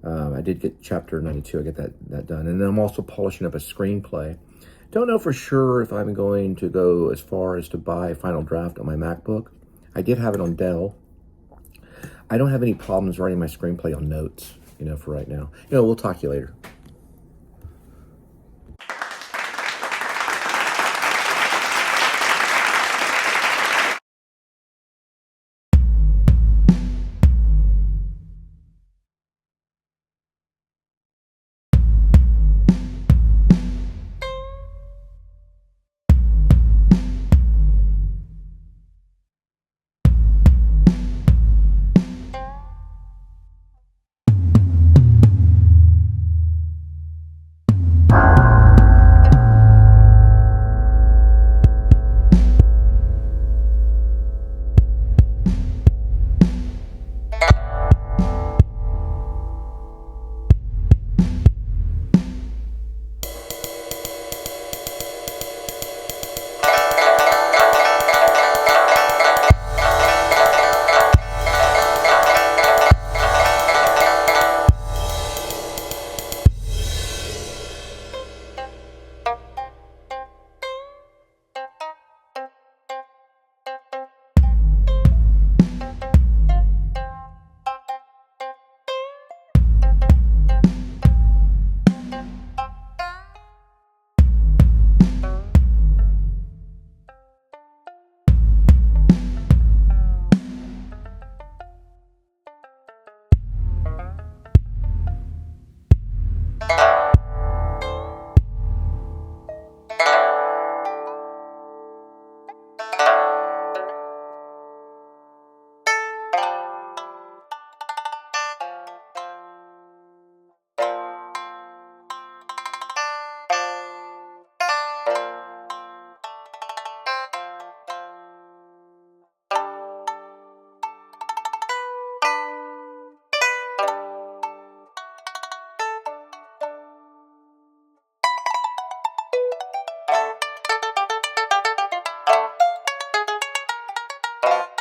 I did get chapter 92. I get that done. And then I'm also polishing up a screenplay. Don't know for sure if I'm going to go as far as to buy a final draft on my MacBook. I did have it on Dell. I don't have any problems writing my screenplay on notes, you know, for right now. You know, we'll talk to you later. Bye.